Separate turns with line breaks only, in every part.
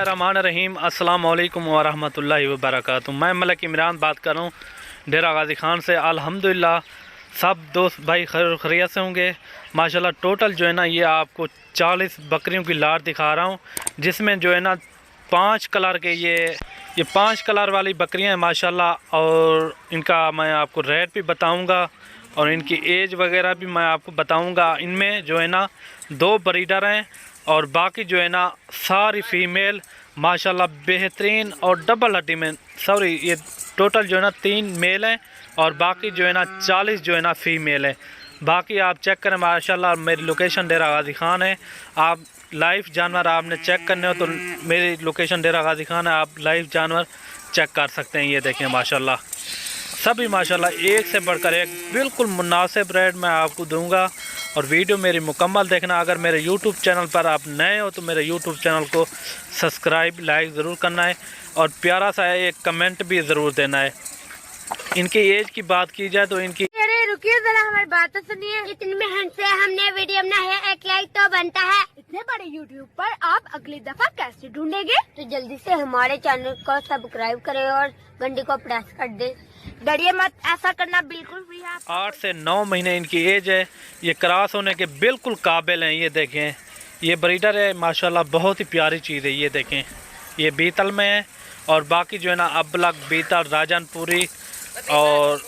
बिस्मिल्लाहिर्रहमानिर्रहीम अस्सलाम वालेकुम वरहमतुल्लाहि वबरकातुहू। मैं मलिक इमरान बात कर रहा हूँ डेरा गाजी खान से। अल्हम्दुलिल्लाह सब दोस्त भाई खैरियत से होंगे माशाल्लाह। टोटल जो है ना ये आपको 40 बकरियों की लाट दिखा रहा हूँ, जिसमें जो है ना 5 कलर के ये 5 कलर वाली बकरियाँ हैं माशाल्लाह। और इनका मैं आपको रेट भी बताऊँगा और इनकी एज वगैरह भी मैं आपको बताऊँगा। इनमें जो है ना 2 ब्रीडर हैं और बाकी जो है ना सारी फ़ीमेल माशाल्लाह बेहतरीन और डबल हड्डी में, सॉरी ये टोटल जो है ना 3 मेल हैं और बाकी जो है ना 40 जो है ना फ़ीमेल है। बाकी आप चेक करें माशाल्लाह। मेरी लोकेशन डेरा गाजी खान है। आप लाइव जानवर आपने चेक करने हो तो मेरी लोकेशन डेरा गाजी खान है, आप लाइव जानवर चेक कर सकते हैं। ये देखें माशाल्लाह सभी माशाल्लाह एक से बढ़कर एक बिल्कुल मुनासिब रेट मैं आपको दूंगा। और वीडियो मेरी मुकम्मल देखना। अगर मेरे यूट्यूब चैनल पर आप नए हो तो मेरे यूट्यूब चैनल को सब्सक्राइब लाइक ज़रूर करना है और प्यारा सा एक कमेंट भी ज़रूर देना है। इनकी एज की बात की जाए तो इनकी,
अरे रुकिए जरा हमारी बात तो सुनिए। इतनी मेहनत से हमने वीडियो बनाया है, एक लाइक तो बनता है। इतने बड़े यूट्यूब पर आप अगली दफा कैसे ढूंढेंगे? तो जल्दी से हमारे चैनल को सब्सक्राइब करें और घंटी को प्रेस कर दे। डरिए मत, ऐसा करना बिल्कुल फ्री है।
8 से 9 महीने इनकी एज है। ये क्रॉस होने के बिल्कुल काबिल हैं। ये देखें ये ब्रीडर है माशाल्लाह, बहुत ही प्यारी चीज़ है। ये देखें ये बीतल में है और बाकी जो है ना अबलग बीतल राजनपुरी और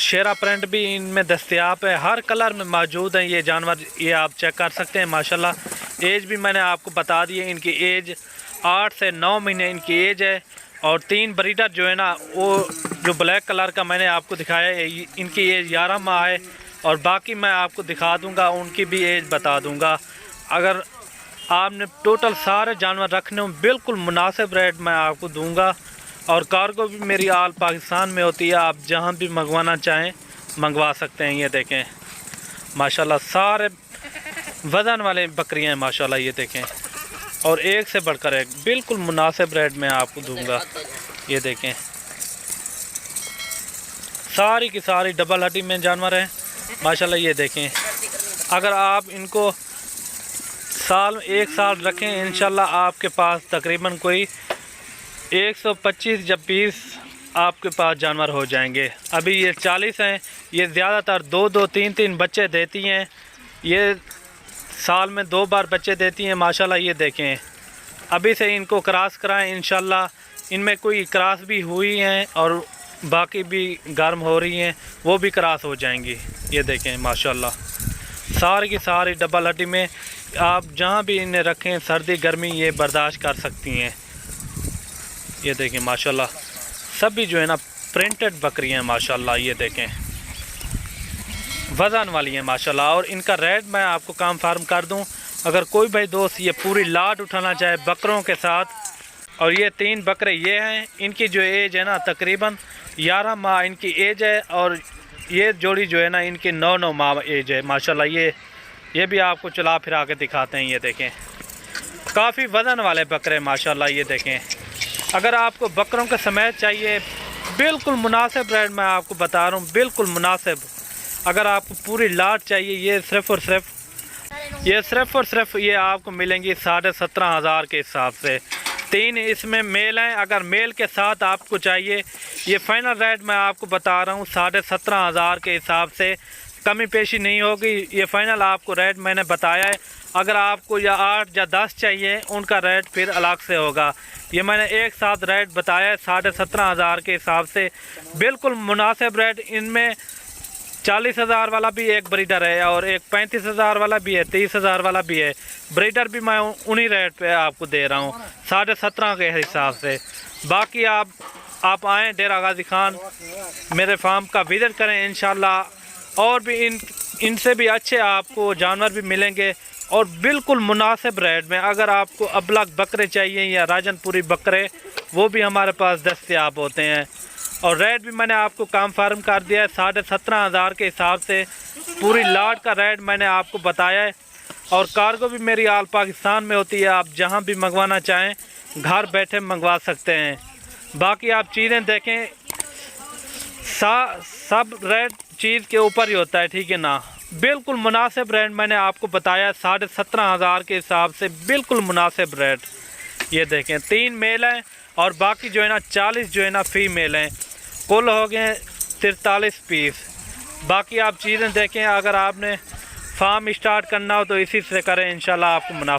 शेरा प्रिंट भी इनमें दस्तयाब है। हर कलर में मौजूद हैं ये जानवर, ये आप चेक कर सकते हैं माशाल्लाह। एज भी मैंने आपको बता दी है। इनकी एज 8 से 9 महीने इनकी एज है। और 3 ब्रीडर जो है ना वो जो ब्लैक कलर का मैंने आपको दिखाया है इनकी एज 11 माह है। और बाकी मैं आपको दिखा दूंगा, उनकी भी एज बता दूंगा। अगर आपने टोटल सारे जानवर रखने हो बिल्कुल मुनासिब रेट मैं आपको दूंगा। और कार्गो भी मेरी आल पाकिस्तान में होती है, आप जहां भी मंगवाना चाहें मंगवा सकते हैं। ये देखें माशाल्लाह सारे वज़न वाले बकरियां हैं माशाल्लाह। ये देखें और एक से बढ़कर एक बिल्कुल मुनासिब रेट में आपको दूंगा। ये देखें सारी की सारी डबल हड्डी में जानवर हैं माशाल्लाह। ये देखें अगर आप इनको एक साल रखें इंशाल्लाह आपके पास तकरीबन कोई 125 या 20 आपके पास जानवर हो जाएंगे। अभी ये 40 हैं। ये ज़्यादातर 2-2 3-3 बच्चे देती हैं। ये साल में 2 बार बच्चे देती हैं माशाल्लाह। ये देखें अभी से इनको क्रॉस कराएं इंशाल्लाह। इनमें कोई क्रॉस भी हुई हैं और बाकी भी गर्म हो रही हैं, वो भी क्रॉस हो जाएंगी। ये देखें माशाल्लाह सारी की सारी डबल हड्डी में, आप जहां भी इन्हें रखें सर्दी गर्मी ये बर्दाश्त कर सकती हैं। ये देखें माशाल्लाह सभी जो है ना प्रिंटेड बकरियां हैं माशाल्लाह। ये देखें वज़न वाली हैं माशाल्लाह। और इनका रेट मैं आपको कंफर्म कर दूं, अगर कोई भाई दोस्त ये पूरी लाट उठाना चाहे बकरों के साथ। और ये 3 बकरे ये हैं, इनकी जो एज है ना तकरीबन 11 माह इनकी एज है। और ये जोड़ी जो है ना इनकी 9-9 माह एज है माशाल्लाह। ये भी आपको चला फिरा के दिखाते हैं। ये देखें काफ़ी वज़न वाले बकरे माशाल्लाह। ये देखें अगर आपको बकरों के समेत चाहिए बिल्कुल मुनासिब रेट मैं आपको बता रहा हूँ, बिल्कुल मुनासिब। अगर आपको पूरी लाट चाहिए ये सिर्फ़ और सिर्फ ये आपको मिलेंगी 17,500 के हिसाब से। 3 इसमें मेल हैं। अगर मेल के साथ आपको चाहिए ये फाइनल रेट मैं आपको बता रहा हूँ 17,500 के हिसाब से, कमी पेशी नहीं होगी। ये फाइनल आपको रेट मैंने बताया है। अगर आपको या 8 या 10 चाहिए उनका रेट फिर अलग से होगा। ये मैंने एक साथ रेट बताया है 17,500 के हिसाब से, बिल्कुल मुनासिब रेट। इनमें 40,000 वाला भी एक ब्रीडर है और एक 35,000 वाला भी है, 30,000 वाला भी है। ब्रीडर भी मैं उन्हीं रेट पे आपको दे रहा हूँ 17,500 के हिसाब से। बाकी आप आएँ डेरा गाजी खान मेरे फार्म का विज़िट करें इंशाल्लाह। और भी इनसे भी अच्छे आपको जानवर भी मिलेंगे और बिल्कुल मुनासिब रेट में। अगर आपको अबलग बकरे चाहिए या राजनपुरी बकरे वो भी हमारे पास दस्तयाब होते हैं। और रेट भी मैंने आपको कंफर्म कर दिया है 17,500 के हिसाब से। पूरी लाट का रेट मैंने आपको बताया है। और कार्गो भी मेरी आल पाकिस्तान में होती है, आप जहां भी मंगवाना चाहें घर बैठे मंगवा सकते हैं। बाकी आप चीज़ें देखें सब रेट चीज़ के ऊपर ही होता है, ठीक है ना। बिल्कुल मुनासिब रेट मैंने आपको बताया 17,500 के हिसाब से, बिल्कुल मुनासिब रेट। ये देखें 3 मेल हैं और बाकी जो है ना 40 जो है ना फीमेल हैं। कुल हो गए 43 पीस। बाकी आप चीज़ें देखें, अगर आपने फार्म स्टार्ट करना हो तो इसी से करें, इंशाल्लाह आपको मुनाफा